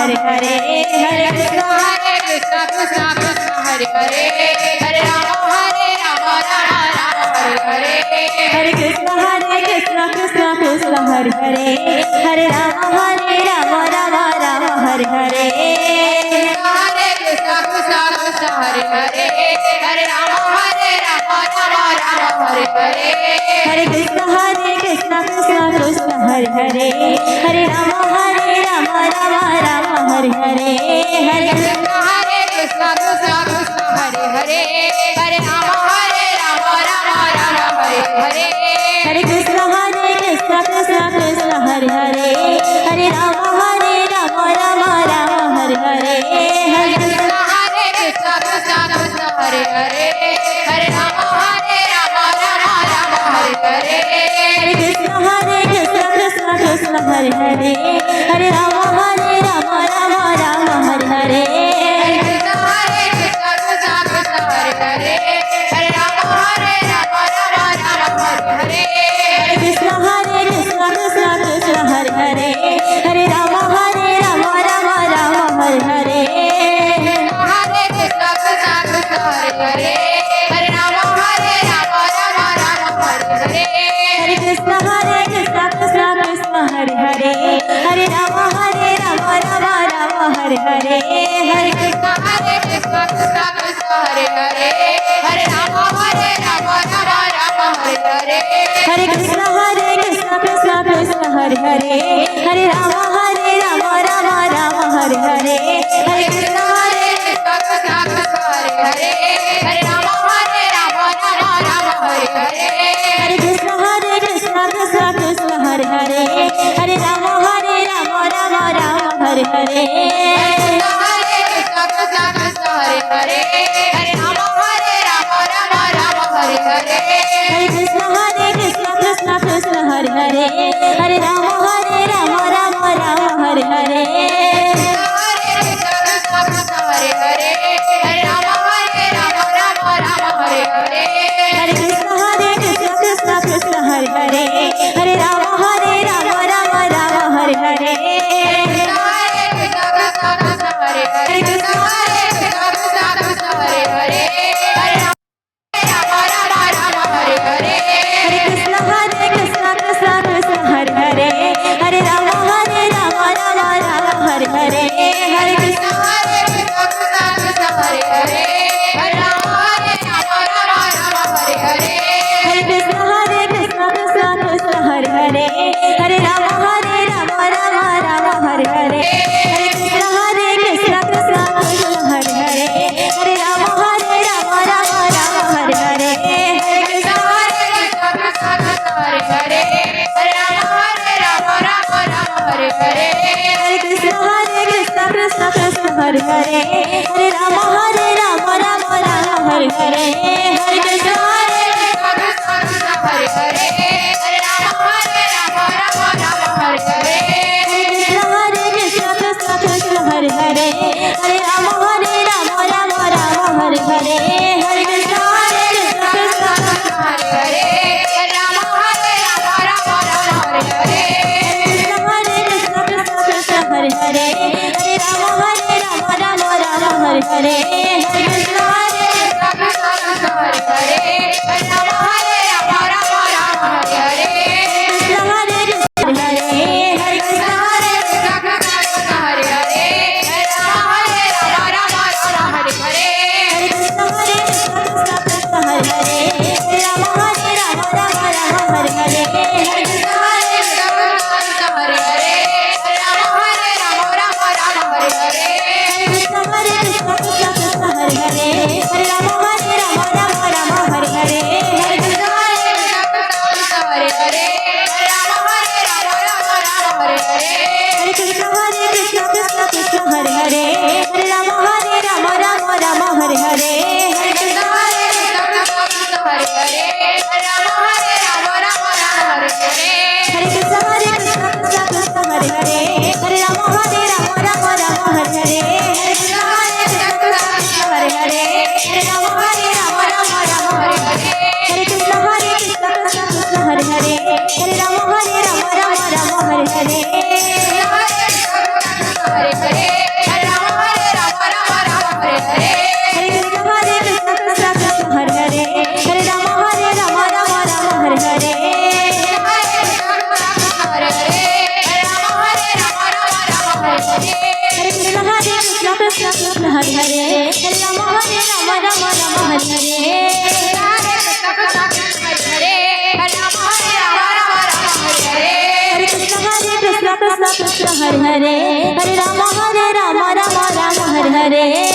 Hare Hare Hare Krishna Krishna Krishna Hare Hare Hare Ram Ram Ram Hare Hare Hare Krishna Krishna Krishna Hare Hare Hare Ram Ram Ram Hare Hare Hare Krishna Krishna Krishna Hare Hare Hare Ram Ram Ram Hare Hare Hare Krishna Krishna Krishna Hare Hare Hare Ram Ram Ram Hare Hare Hare Krishna Krishna Krishna Hare Hare Hare Ram Ram Ram Hare Hare Hare Krishna Krishna Krishna Hare Hare Hare Ram Ram Ram Hare Hare Hare Krishna Krishna Krishna Hare Hare Hare Ram Ram Hare Hare Hare Krishna Krishna Krishna Hare Hare Hare Ram Ram Ram Hare Hare Hare Krishna Krishna Krishna Hare Hare Hare Ram Ram Ram Hare Hare Hare Krishna Krishna Krishna Hare Hare Hare Ram Ram Ram Hare Hare Hare Krishna Krishna Krishna Hare Hare Hare Ram Ram Ram Hare Hare Hare Krishna Krishna Krishna Hare Hare Hare Ram Ram Hare Hare Hare Krishna Krishna Krishna Hare Hare Hare Ram Ram Hare Hare Hare Krishna Krishna Krishna Hare Hare Hare Ram Ram Hare Hare Hare Krishna Krishna Krishna Hare Hare Hare Ram Ram Hare Hare Hare Krishna Krishna Krishna Hare Hare Hare Ram Ram Hare Hare Hare Krishna Krishna Krishna Hare Hare Hare Ram Ram Hare Hare Hare Krishna Krishna Krishna Hare Hare Hare Ram Ram Hare Hare Krishna Krishna Hare Hare Hare Ram Ram Hare Hare Hare Krishna Krishna Krishna Hare Hare Hare Ram Ram Hare Hare Hare Krishna Krishna Krishna Hare Hare Hare Ram Ram Hare Hare Hare Krishna Krishna Krishna Hare Hare Hare Ram Ram Hare Hare Hare Krishna Krishna Hare Hare Hare Ram Ram Hare Hare Hare Krishna Krishna Hare Hare Hare Ram Ram Hare Hare Hare Krishna Krishna Hare Hare Hare Ram Ram Hare Hare Hare Krishna Krishna Hare Hare Hare Ram Ram Hare Hare Hare Krishna Krishna Hare Hare Hare Ram Ram Hare Hare Hare Krishna Krishna Hare Hare Hare Ram Ram Hare Hare Hare Krishna Krishna Hare Hare Hare Ram Ram Hare Hare Hare Krishna Krishna Hare Hare Hare Ram Ram Hare Hare Hare Krishna Krishna Hare Hare Hare Ram Ram Hare Hare Hare Krishna Krishna Hare Hare Hare Ram Ram Hare Hare Krishna Hare Hare Krishna Hare Hare Hare Ram Ram Hare Hare Hare Krishna Krishna Hare Hare Hare Ram Ram Hare Hare Hare Krishna Krishna Hare Hare Hare Ram Ram Hare Hare Hare Krishna Krishna Krishna Krishna Hare Hare Hare Ram Ram Ram Hare Hare Hare Krishna Krishna Krishna Hare Hare Hare Ram Ram Hare Hare Hare Krishna Krishna Krishna Hare Hare Hare Ram Ram Ram Hare Hare